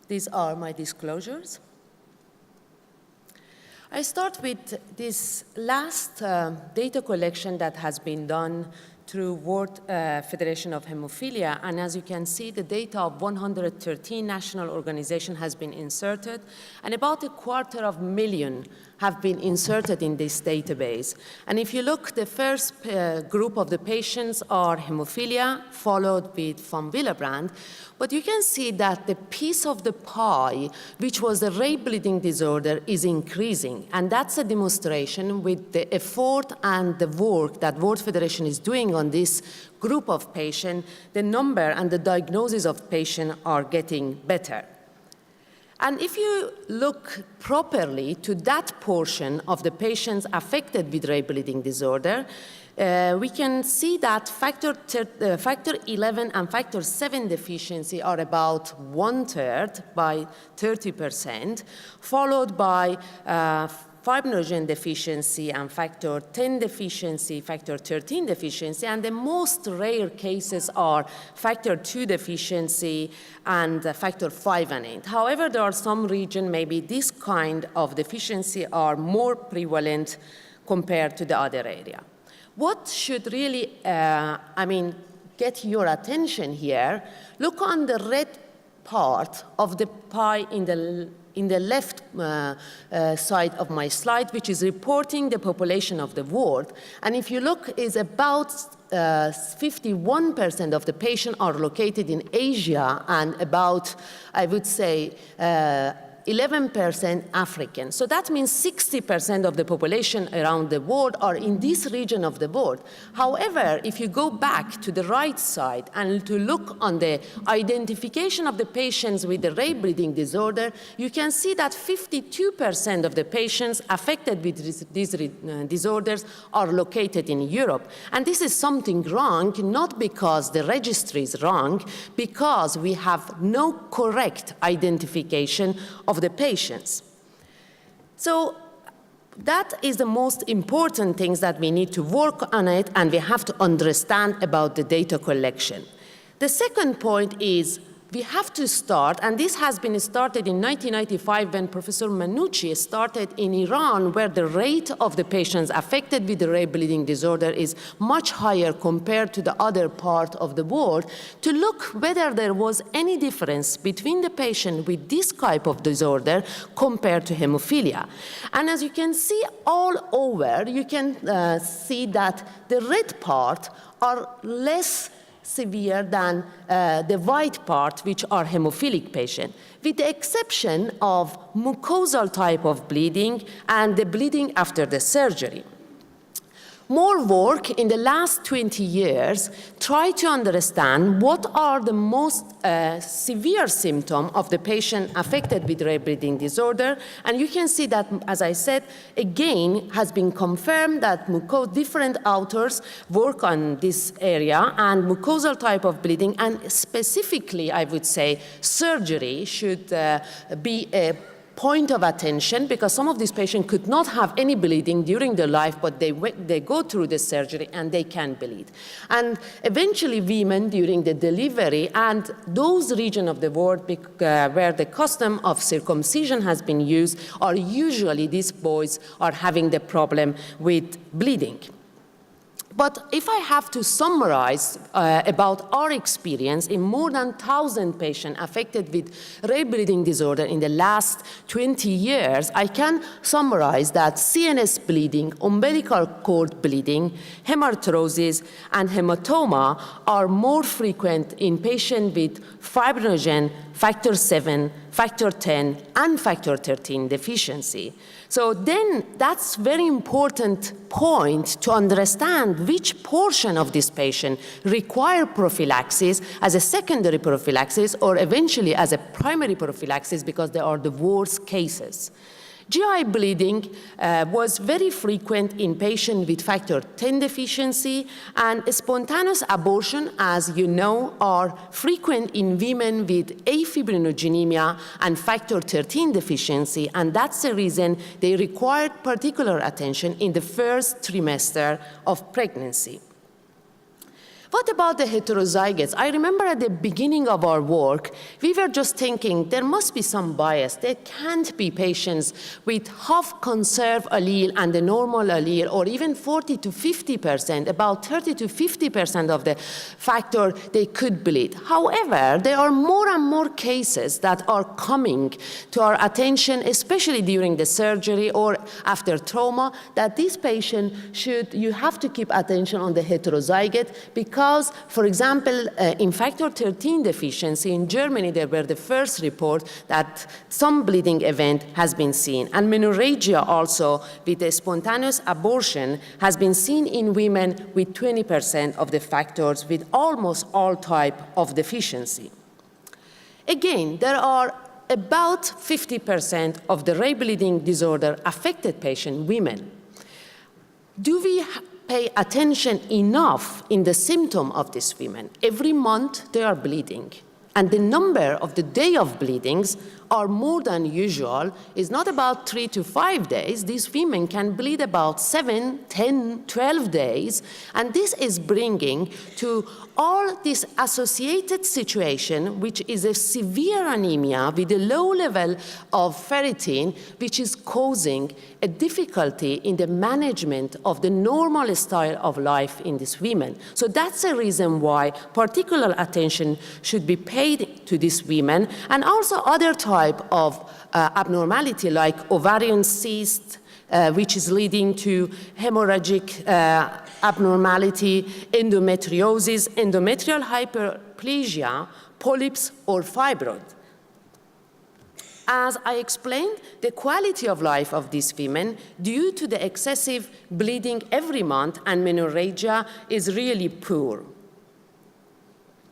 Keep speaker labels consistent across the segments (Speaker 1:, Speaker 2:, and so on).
Speaker 1: These are my disclosures. I start with this last data collection that has been done through World Federation of Hemophilia, and as you can see, the data of 113 national organizations has been inserted, and about 250,000 have been inserted in this database. And if you look, the first group of the patients are hemophilia, followed with von Willebrand, but you can see that the piece of the pie, which was the red bleeding disorder, is increasing, and that's a demonstration with the effort and the work that World Federation is doing on this group of patients, the number and the diagnosis of patients are getting better. And if you look properly to that portion of the patients affected with red bleeding disorder, we can see that factor 11 and factor 7 deficiency are about 1/3 by 30%, followed by Fibrinogen deficiency and factor 10 deficiency, factor 13 deficiency, and the most rare cases are factor 2 deficiency and factor 5 and 8. However, there are some regions, maybe this kind of deficiency are more prevalent compared to the other area. What should really, get your attention here, look on the red part of the pie in the left side of my slide, which is reporting the population of the world. And if you look, is about 51% of the patients are located in Asia and about, I would say, 11% African. So that means 60% of the population around the world are in this region of the world. However, if you go back to the right side and to look on the identification of the patients with the red bleeding disorder, you can see that 52% of the patients affected with these disorders are located in Europe. And this is something wrong, not because the registry is wrong, because we have no correct identification of the patients. So that is the most important things that we need to work on it, and we have to understand about the data collection. The second point is we have to start, and this has been started in 1995 when Professor Manouchi started in Iran, where the rate of the patients affected with the red bleeding disorder is much higher compared to the other part of the world, to look whether there was any difference between the patient with this type of disorder compared to hemophilia. And as you can see all over, you can see that the red part are less severe than the white part, which are hemophilic patients, with the exception of mucosal type of bleeding and the bleeding after the surgery. More work in the last 20 years tried to understand what are the most severe symptoms of the patient affected with red bleeding disorder. And you can see that, as I said, again, has been confirmed that different authors work on this area, and mucosal type of bleeding, and specifically, I would say, surgery should be a point of attention, because some of these patients could not have any bleeding during their life, but they go through the surgery and they can bleed. And eventually women during the delivery and those regions of the world where the custom of circumcision has been used are usually these boys are having the problem with bleeding. But if I have to summarize about our experience in more than 1,000 patients affected with red bleeding disorder in the last 20 years, I can summarize that CNS bleeding, umbilical cord bleeding, hemarthrosis, and hematoma are more frequent in patients with fibrinogen, factor 7, factor 10, and factor 13 deficiency. So then that's very important point to understand which portion of this patient require prophylaxis as a secondary prophylaxis or eventually as a primary prophylaxis, because they are the worst cases. GI bleeding was very frequent in patients with factor 10 deficiency, and spontaneous abortion, as you know, are frequent in women with afibrinogenemia and factor 13 deficiency, and that's the reason they required particular attention in the first trimester of pregnancy. What about the heterozygotes? I remember at the beginning of our work, we were just thinking there must be some bias. There can't be patients with half conserved allele and the normal allele, or even 40 to 50%, about 30 to 50% of the factor they could bleed. However, there are more and more cases that are coming to our attention, especially during the surgery or after trauma, that this patient you have to keep attention on the heterozygote because, for example, in factor 13 deficiency in Germany, there were the first report that some bleeding event has been seen. And menorrhagia also with a spontaneous abortion has been seen in women with 20% of the factors with almost all type of deficiency. Again, there are about 50% of the rare bleeding disorder affected patient women. Do we pay attention enough in the symptom of these women? Every month they are bleeding, and the number of the day of bleedings are more than usual. It's not about 3 to 5 days. These women can bleed about 7, 10, 12 days, and this is bringing to all this associated situation, which is a severe anemia with a low level of ferritin, which is causing a difficulty in the management of the normal style of life in these women. So that's the reason why particular attention should be paid to these women, and also other type of abnormality like ovarian cyst, which is leading to hemorrhagic abnormality, endometriosis, endometrial hyperplasia, polyps, or fibroid. As I explained, the quality of life of these women, due to the excessive bleeding every month and menorrhagia, is really poor.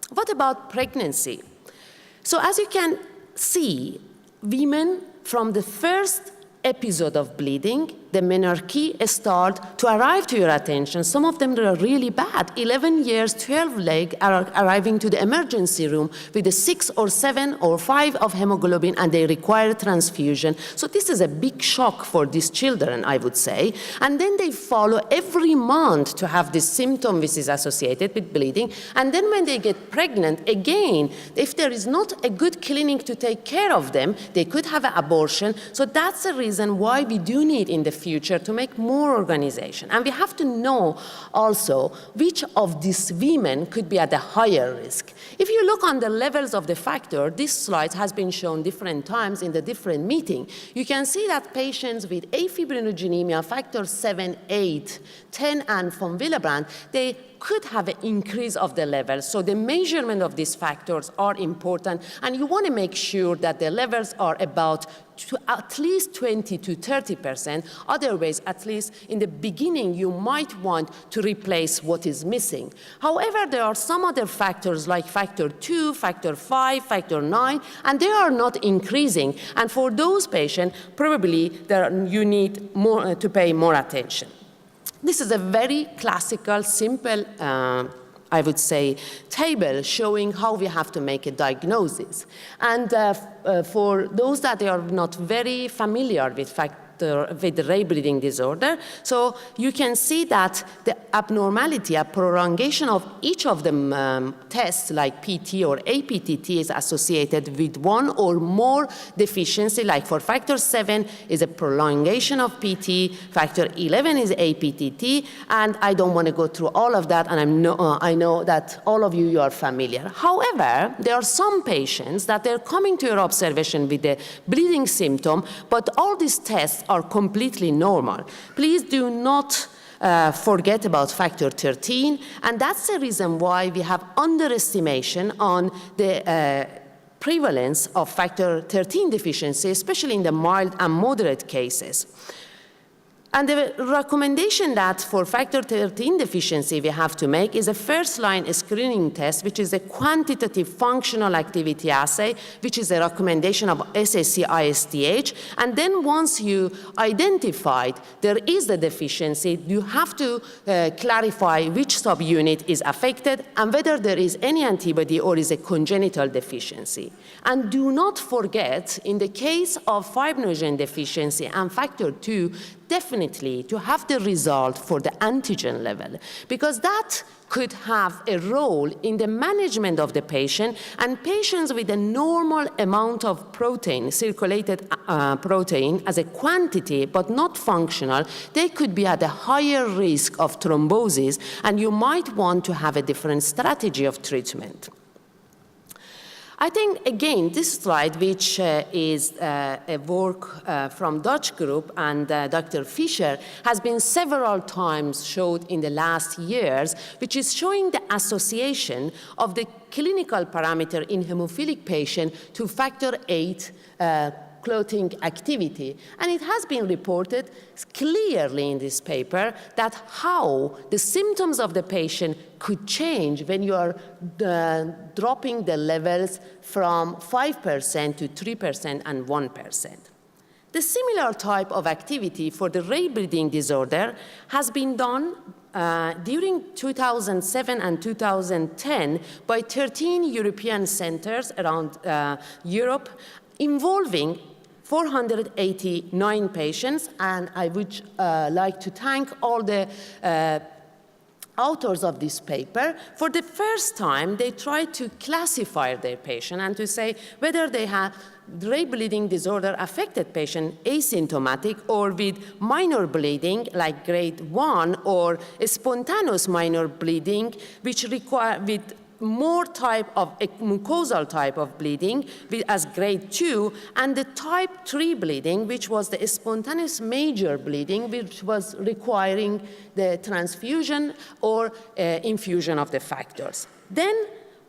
Speaker 1: What about pregnancy? So as you can see, women from the first episode of bleeding, the menarche start to arrive to your attention. Some of them are really bad. 11 years, 12 leg are arriving to the emergency room with a 6 or 7 or 5 of hemoglobin, and they require transfusion. So this is a big shock for these children, I would say. And then they follow every month to have this symptom which is associated with bleeding. And then when they get pregnant, again, if there is not a good clinic to take care of them, they could have an abortion. So that's the reason why we do need in the future to make more organization. And we have to know also which of these women could be at a higher risk. If you look on the levels of the factor, this slide has been shown different times in the different meeting. You can see that patients with afibrinogenemia, factor 7, 8, 10, and von Willebrand, they could have an increase of the levels. So the measurement of these factors are important, and you want to make sure that the levels are about at least 20 to 30%. Otherwise, at least in the beginning, you might want to replace what is missing. However, there are some other factors like factor 2, factor 5, factor 9, and they are not increasing. And for those patients, probably you need more, to pay more attention. This is a very classical, simple, I would say, table showing how we have to make a diagnosis. And for those that are not very familiar with the rare bleeding disorder, so you can see that the abnormality, a prolongation of each of the tests like PT or APTT is associated with one or more deficiency, like for factor 7 is a prolongation of PT, factor 11 is APTT, and I don't want to go through all of that, and I know that all of you are familiar. However, there are some patients that they're coming to your observation with the bleeding symptom, but all these tests are completely normal. Please do not forget about factor 13, and that's the reason why we have underestimation on the prevalence of factor 13 deficiency, especially in the mild and moderate cases. And the recommendation that for factor 13 deficiency we have to make is a first-line screening test, which is a quantitative functional activity assay, which is a recommendation of SAC-ISTH. And then once you identified there is a deficiency, you have to clarify which subunit is affected and whether there is any antibody or is a congenital deficiency. And do not forget, in the case of fibrinogen deficiency and factor 2, definitely to have the result for the antigen level, because that could have a role in the management of the patient, and patients with a normal amount of protein, circulated protein as a quantity but not functional, they could be at a higher risk of thrombosis, and you might want to have a different strategy of treatment. I think, again, this slide, which is a work from Dutch group and Dr. Fischer, has been several times showed in the last years, which is showing the association of the clinical parameter in hemophilic patient to factor VIII clotting activity. And it has been reported clearly in this paper that how the symptoms of the patient could change when you are dropping the levels from 5% to 3% and 1%. The similar type of activity for the ray bleeding disorder has been done during 2007 and 2010 by 13 European centers around Europe, involving 489 patients, and I would like to thank all the authors of this paper. For the first time, they tried to classify their patient and to say whether they have ray bleeding disorder affected patient asymptomatic or with minor bleeding like grade 1 or a spontaneous minor bleeding which require with more type of a mucosal type of bleeding as grade 2, and the type 3 bleeding, which was the spontaneous major bleeding, which was requiring the transfusion or infusion of the factors. Then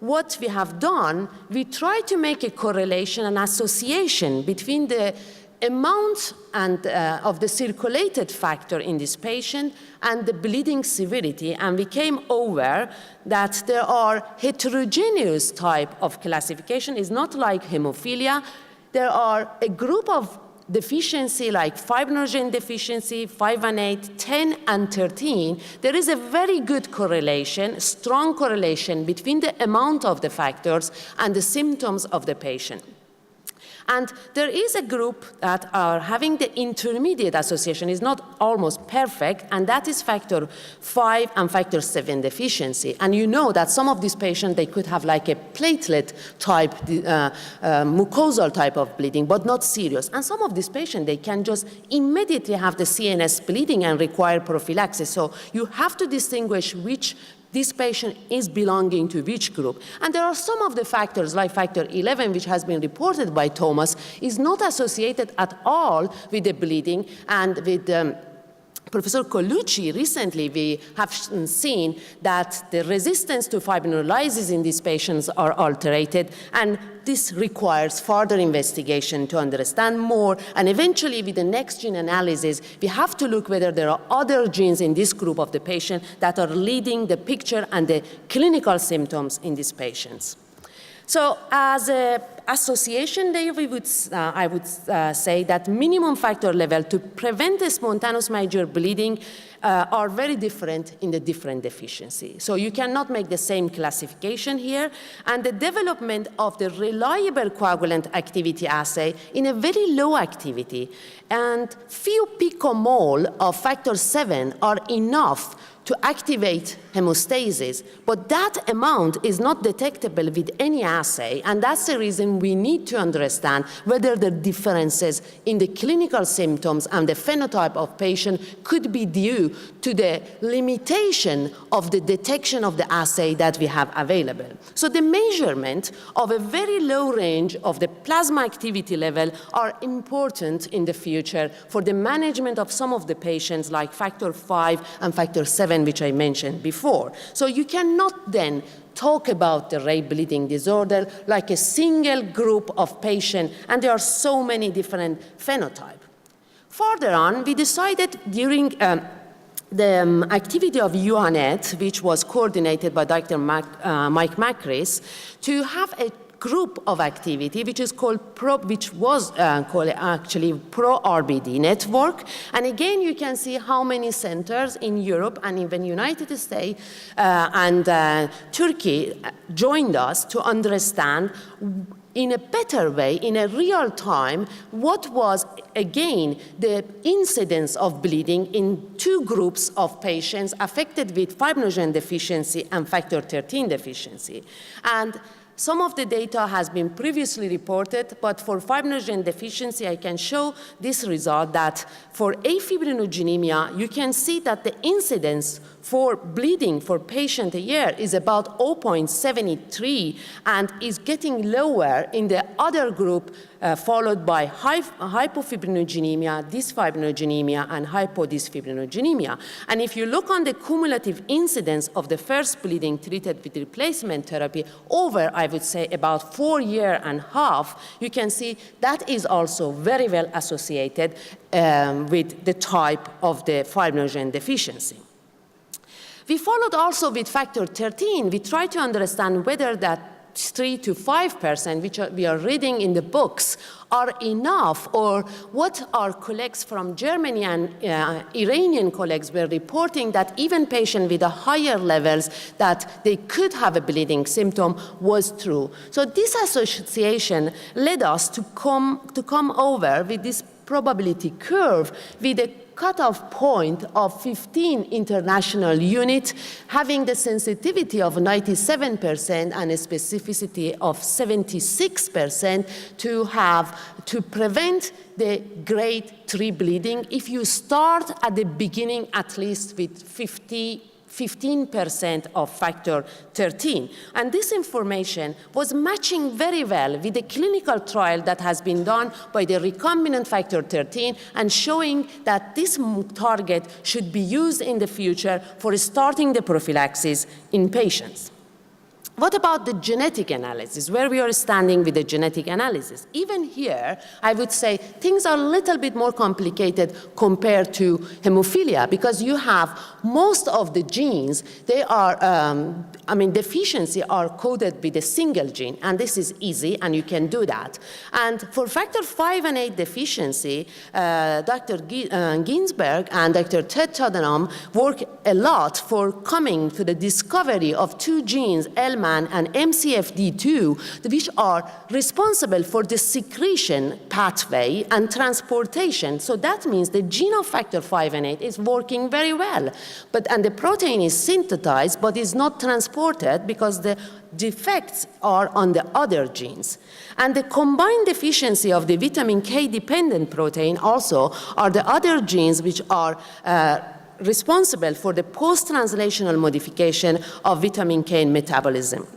Speaker 1: what we have done, we try to make a correlation and association between the amount and, of the circulated factor in this patient and the bleeding severity, and we came over that there are heterogeneous type of classification. It's not like hemophilia. There are a group of deficiency like fibrinogen deficiency, 5 and 8, 10 and 13. There is a very good correlation, strong correlation between the amount of the factors and the symptoms of the patient. And there is a group that are having the intermediate association, is not almost perfect, and that is factor 5 and factor 7 deficiency. And you know that some of these patients, they could have like a platelet type, mucosal type of bleeding, but not serious. And some of these patients, they can just immediately have the CNS bleeding and require prophylaxis. So you have to distinguish which this patient is belonging to which group. And there are some of the factors, like factor 11, which has been reported by Thomas, is not associated at all with the bleeding. And with Professor Colucci, recently we have seen that the resistance to fibrinolysis in these patients are alterated, and this requires further investigation to understand more, and eventually with the next gene analysis, we have to look whether there are other genes in this group of the patient that are leading the picture and the clinical symptoms in these patients. So as an association, I would say that minimum factor level to prevent the spontaneous major bleeding are very different in the different deficiency. So you cannot make the same classification here. And the development of the reliable coagulant activity assay in a very low activity and few picomole of factor 7 are enough to activate hemostasis, but that amount is not detectable with any assay, and that's the reason we need to understand whether the differences in the clinical symptoms and the phenotype of patient could be due to the limitation of the detection of the assay that we have available. So the measurement of a very low range of the plasma activity level are important in the future for the management of some of the patients like factor 5 and factor 7, which I mentioned before. So you cannot then talk about the ray bleeding disorder like a single group of patients, and there are so many different phenotypes. Further on, we decided during the activity of UNED, which was coordinated by Dr. Mike Macris, to have a group of activity which is called actually Pro-RBD network. And again, you can see how many centers in Europe and even United States and Turkey joined us to understand in a better way, in a real time, what was, again, the incidence of bleeding in two groups of patients affected with fibrinogen deficiency and factor 13 deficiency. And some of the data has been previously reported, but for fibrinogen deficiency, I can show this result that for afibrinogenemia, you can see that the incidence for bleeding for patient a year is about 0.73 and is getting lower in the other group, followed by hypofibrinogenemia, dysfibrinogenemia, and hypodysfibrinogenemia. And if you look on the cumulative incidence of the first bleeding treated with replacement therapy over, I would say, about 4.5 years, you can see that is also very well associated with the type of the fibrinogen deficiency. We followed also with factor 13. We tried to understand whether that 3 to 5%, which we are reading in the books, are enough, or what our colleagues from Germany and Iranian colleagues were reporting that even patients with the higher levels that they could have a bleeding symptom was true. So this association led us to come over with this probability curve with a cutoff point of 15 international units, having the sensitivity of 97% and a specificity of 76% to prevent the grade 3 bleeding if you start at the beginning at least with 15% of factor 13. And this information was matching very well with the clinical trial that has been done by the recombinant factor 13 and showing that this target should be used in the future for starting the prophylaxis in patients. What about the genetic analysis, where we are standing with the genetic analysis? Even here, I would say things are a little bit more complicated compared to hemophilia, because you have most of the genes, they are, deficiency are coded with a single gene, and this is easy, and you can do that. And for factor 5 and 8 deficiency, Dr. Ginsberg and Dr. Ted Tottenham work a lot for coming to the discovery of two genes, LMAN and MCFD2, which are responsible for the secretion pathway and transportation. So that means the gene of factor 5 and 8 is working very well. And the protein is synthesized, but is not transported because the defects are on the other genes. And the combined deficiency of the vitamin K-dependent protein also are the other genes which are responsible for the post-translational modification of vitamin K in metabolism.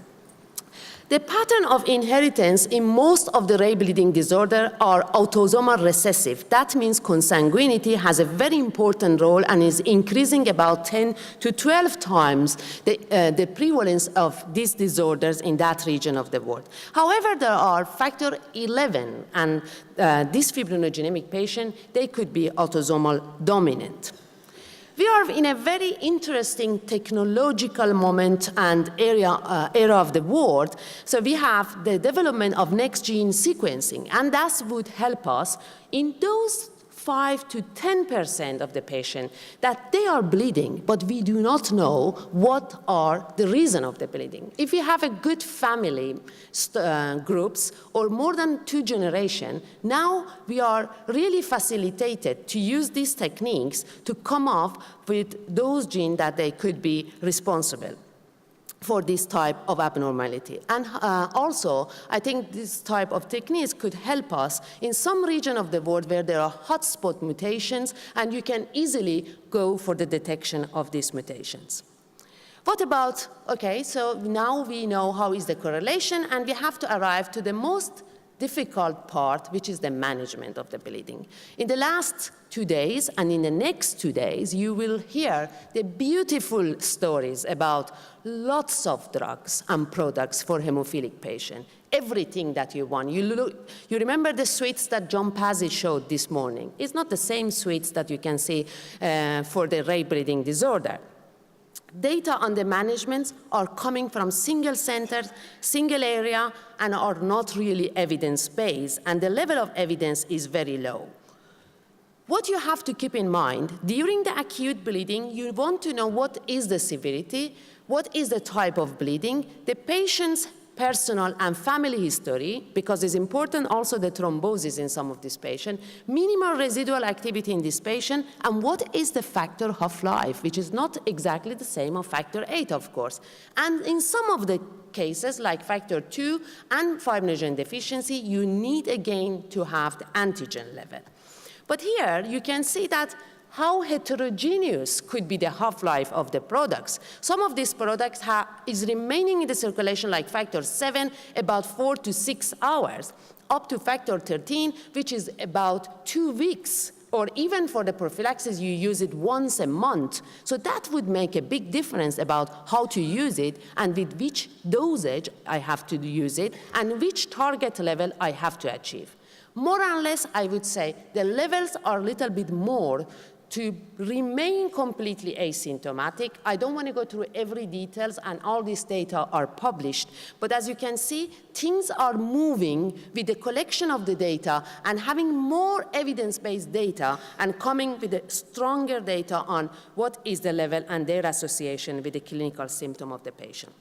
Speaker 1: The pattern of inheritance in most of the rare bleeding disorders are autosomal recessive. That means consanguinity has a very important role and is increasing about 10 to 12 times the prevalence of these disorders in that region of the world. However, there are factor 11, and these fibrinogenemic patients, they could be autosomal dominant. We are in a very interesting technological moment and era of the world. So we have the development of next gene sequencing, and that would help us in those 5 to 10% of the patient that they are bleeding, but we do not know what are the reason of the bleeding. If we have a good family groups or more than 2 generations, now we are really facilitated to use these techniques to come up with those genes that they could be responsible for this type of abnormality. And also, I think this type of techniques could help us in some region of the world where there are hotspot mutations, and you can easily go for the detection of these mutations. What about, okay, so now we know how is the correlation, and we have to arrive to the most difficult part, which is the management of the bleeding. In the last 2 days and in the next 2 days, you will hear the beautiful stories about lots of drugs and products for hemophilic patients. Everything that you want. You remember the sweets that John Pazzi showed this morning. It's not the same sweets that you can see for the rare bleeding disorder. Data on the management are coming from single centers, single area, and are not really evidence-based, and the level of evidence is very low. What you have to keep in mind, during the acute bleeding, you want to know what is the severity, what is the type of bleeding. The patients personal and family history, because it's important also the thrombosis in some of these patients, minimal residual activity in this patient, and what is the factor half-life, which is not exactly the same of factor 8, of course. And in some of the cases, like factor 2 and fibrinogen deficiency, you need again to have the antigen level. But here you can see that how heterogeneous could be the half-life of the products. Some of these products is remaining in the circulation, like factor 7, about 4 to 6 hours, up to factor 13, which is about 2 weeks, or even for the prophylaxis, you use it once a month. So that would make a big difference about how to use it and with which dosage I have to use it and which target level I have to achieve. More or less, I would say the levels are a little bit more to remain completely asymptomatic. I don't want to go through every details, and all these data are published. But as you can see, things are moving with the collection of the data and having more evidence-based data and coming with a stronger data on what is the level and their association with the clinical symptom of the patient.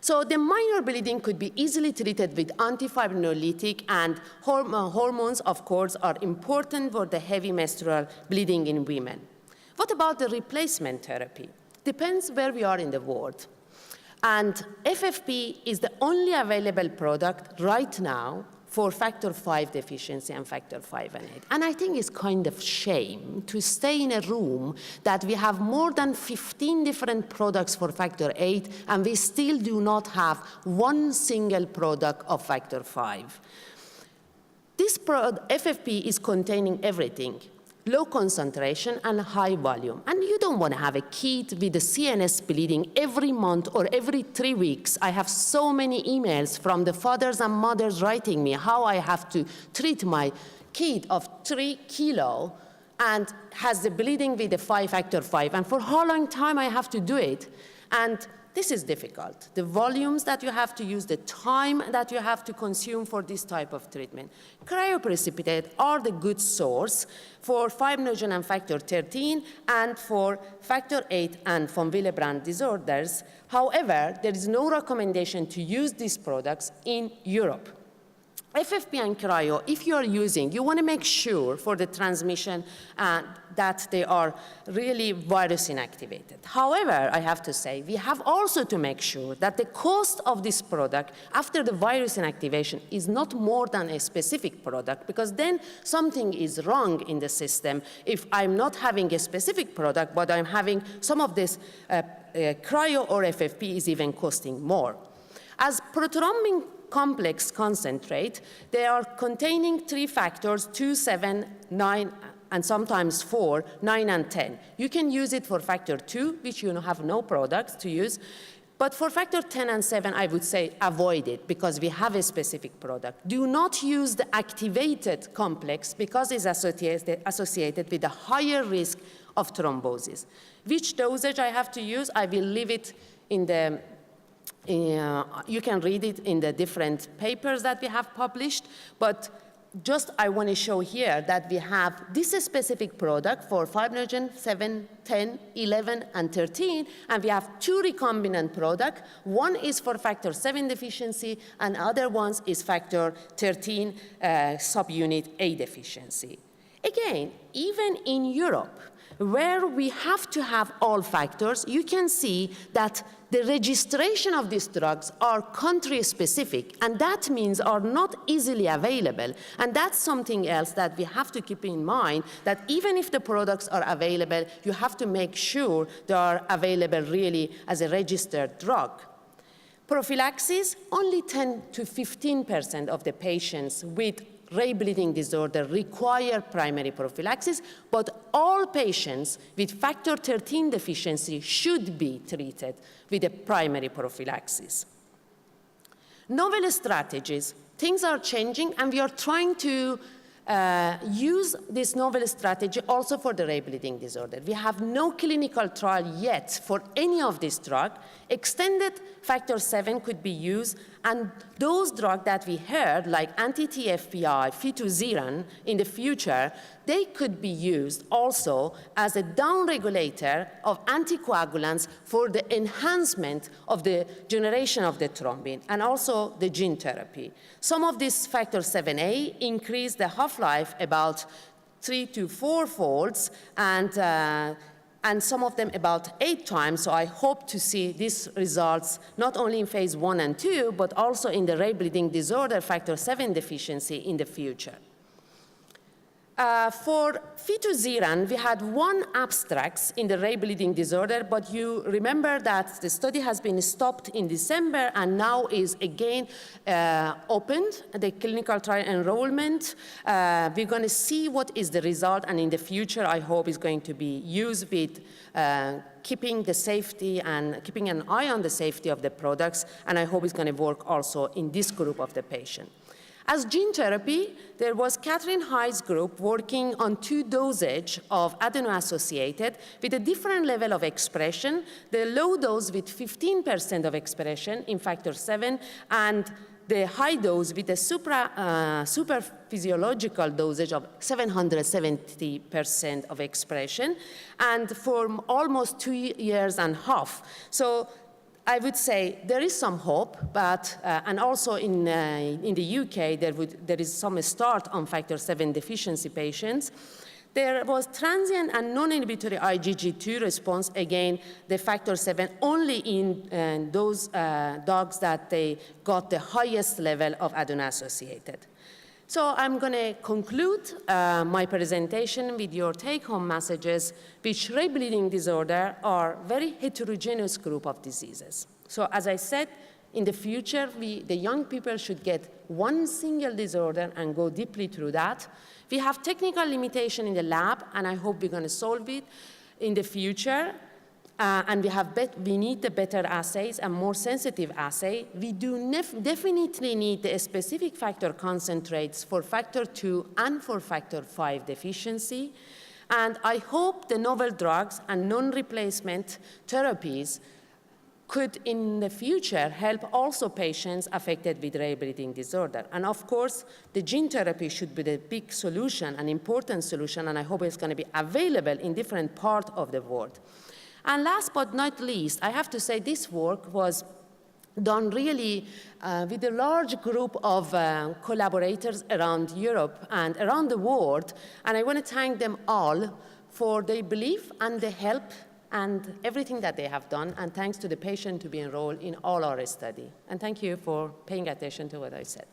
Speaker 1: So the minor bleeding could be easily treated with antifibrinolytic, and hormones, of course, are important for the heavy menstrual bleeding in women. What about the replacement therapy? Depends where we are in the world. And FFP is the only available product right now for factor 5 deficiency and factor 5 and 8. And I think it's kind of shame to stay in a room that we have more than 15 different products for factor 8, and we still do not have one single product of factor 5. This FFP is containing everything: low concentration and high volume. And you don't want to have a kid with a CNS bleeding every month or every 3 weeks. I have so many emails from the fathers and mothers writing me how I have to treat my kid of 3 kilos and has the bleeding with the factor 5. And for how long time I have to do it? And this is difficult. The volumes that you have to use, the time that you have to consume for this type of treatment. Cryoprecipitate are the good source for fibrinogen and factor 13 and for factor 8 and von Willebrand disorders. However, there is no recommendation to use these products in Europe. FFP and cryo, if you are using, you want to make sure for the transmission that they are really virus inactivated. However, I have to say, we have also to make sure that the cost of this product after the virus inactivation is not more than a specific product, because then something is wrong in the system if I'm not having a specific product, but I'm having some of this cryo or FFP is even costing more. As prothrombin complex concentrate, they are containing 3 factors, 2, 7, 9, and sometimes 4, 9, and 10. You can use it for factor 2, which you have no products to use. But for factor 10 and 7, I would say avoid it, because we have a specific product. Do not use the activated complex, because it's associated with a higher risk of thrombosis. Which dosage I have to use, I will leave it in the you can read it in the different papers that we have published, but just I want to show here that we have this specific product for fibrinogen 7, 10, 11, and 13, and we have 2 recombinant products. One is for factor 7 deficiency, and other one is factor 13 subunit A deficiency. Again, even in Europe, where we have to have all factors, you can see that the registration of these drugs are country-specific, and that means are not easily available. And that's something else that we have to keep in mind, that even if the products are available, you have to make sure they are available really as a registered drug. Prophylaxis, only 10 to 15% of the patients with ray bleeding disorder require primary prophylaxis, but all patients with factor 13 deficiency should be treated with a primary prophylaxis. Novel strategies. Things are changing, and we are trying to use this novel strategy also for the ray bleeding disorder. We have no clinical trial yet for any of this drug. Extended factor 7 could be used And those drugs that we heard, like anti-TFPI, fitusiran, in the future, they could be used also as a downregulator of anticoagulants for the enhancement of the generation of the thrombin, and also the gene therapy. Some of these factor 7A increase the half-life about 3 to 4 folds, and some of them about 8 times. So I hope to see these results not only in phase 1 and 2, but also in the rare bleeding disorder factor 7 deficiency in the future. For fitusiran, we had 1 abstract in the rare bleeding disorder, but you remember that the study has been stopped in December and now is again opened, the clinical trial enrollment. We're going to see what is the result, and in the future, I hope is going to be used with keeping the safety and keeping an eye on the safety of the products, and I hope it's going to work also in this group of the patient. As gene therapy, there was Catherine Hyde's group working on 2 dosage of adeno-associated with a different level of expression, the low dose with 15% of expression in factor 7, and the high dose with a super physiological dosage of 770% of expression, and for almost 2 years and a half. So I would say there is some hope, but, and also in the UK, there is some start on factor 7 deficiency patients. There was transient and non-inhibitory IgG2 response, again, the factor 7 only in those dogs that they got the highest level of adeno-associated. So I'm going to conclude my presentation with your take-home messages, which rare bleeding disorder are very heterogeneous group of diseases. So as I said, in the future, the young people should get 1 single disorder and go deeply through that. We have technical limitation in the lab, and I hope we're going to solve it in the future. And we need the better assays and more sensitive assay. We do definitely need the specific factor concentrates for factor 2 and for factor 5 deficiency. And I hope the novel drugs and non-replacement therapies could, in the future, help also patients affected with rare bleeding disorder. And of course, the gene therapy should be the big solution, an important solution, and I hope it's going to be available in different parts of the world. And last but not least, I have to say this work was done really with a large group of collaborators around Europe and around the world, and I want to thank them all for their belief and the help and everything that they have done, and thanks to the patient to be enrolled in all our study. And thank you for paying attention to what I said.